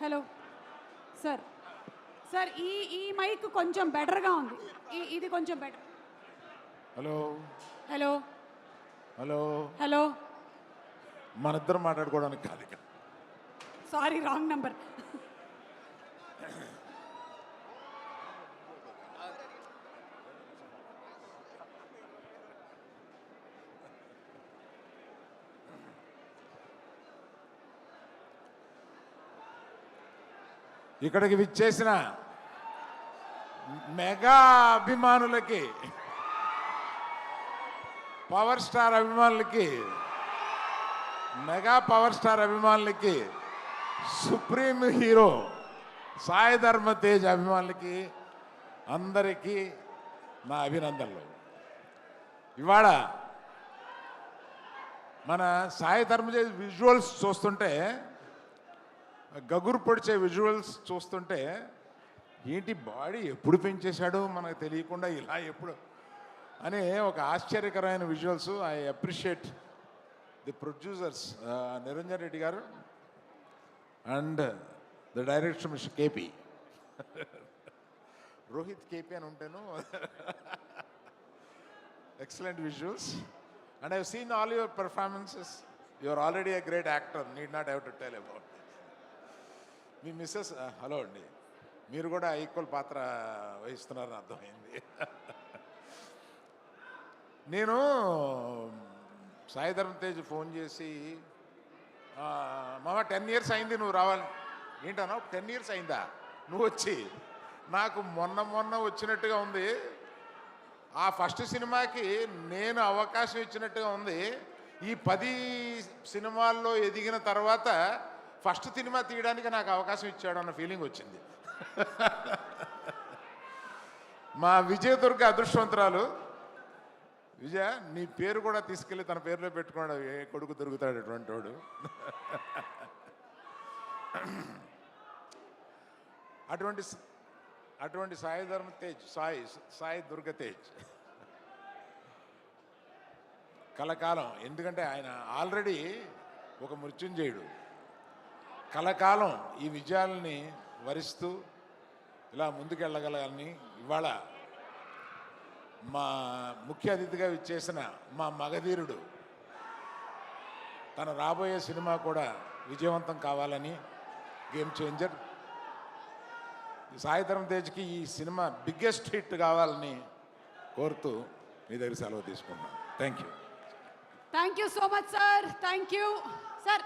Hello sir. Sir ఈ mic కొంచెం బెటర్గా ఉంది. ఇది కొంచెం better. Hello hello hello hello. మన ఇద్దరం మాట్లాడుకోవడానికి కాదు ఇక్కడ. Sorry, wrong number. ఇక్కడికి విచ్చేసిన మెగా అభిమానులకి, పవర్ స్టార్ అభిమానులకి, మెగా పవర్ స్టార్ అభిమానులకి, సుప్రీం హీరో సాయి ధర్మ తేజ్ అభిమానులకి అందరికీ నా అభినందనలు. ఇవాళ మన సాయి ధర్మ తేజ్ విజువల్స్ చూస్తుంటే, గగురు పొడిచే విజువల్స్ చూస్తుంటే, ఏంటి బాడీ ఎప్పుడు పెంచేశాడో మనకు తెలియకుండా ఇలా ఎప్పుడు అనే ఒక ఆశ్చర్యకరమైన visuals. I appreciate the producers Niranjan Reddy garu and the director mister KP, Rohit KP అని ఉంటాను. Excellent visuals and I seen all your performances. You are already a great actor, need not have to tell about. మీ missus hello అండి, మీరు కూడా equal పాత్ర వహిస్తున్నారని అర్థమైంది. నేను సాయి ధర్మ తేజ్ ఫోన్ చేసి, మామ 10 years అయింది నువ్వు రావాలి. ఏంటన్నా 10 years అయిందా నువ్వు వచ్చి? నాకు మొన్న వచ్చినట్టుగా ఉంది. ఆ ఫస్ట్ సినిమాకి నేను అవకాశం ఇచ్చినట్టుగా ఉంది. ఈ 10 సినిమాల్లో ఎదిగిన తర్వాత ఫస్ట్ సినిమా తీయడానికి నాకు అవకాశం ఇచ్చాడు అన్న ఫీలింగ్ వచ్చింది. మా విజయదుర్గ అదృష్టవంతురాలు. విజయ, నీ పేరు కూడా తీసుకెళ్ళి తన పేరులో పెట్టుకున్నాడు. ఏ కొడుకు దొరుకుతాడు అటువంటి వాడు. అటువంటి సాయి ధర్మ తేజ్, సాయి దుర్గ తేజ్ కలకాలం. ఎందుకంటే ఆయన ఆల్రెడీ ఒక మృత్యుంజయుడు. కలకాలం ఈ విజయాలని వరిస్తూ ఇలా ముందుకెళ్ళగలని ఇవాళ మా ముఖ్య అతిథిగా ఇచ్చేసిన మా మగధీరుడు తన రాబోయే సినిమా కూడా విజయవంతం కావాలని, గేమ్ చేంజర్ సాయి ధరమ్ తేజ్కి ఈ సినిమా బిగ్గెస్ట్ హిట్ కావాలని కోరుతూ మీ దగ్గర సెలవు తీసుకున్నాను. Thank you. Thank you so much sir. Thank you sir.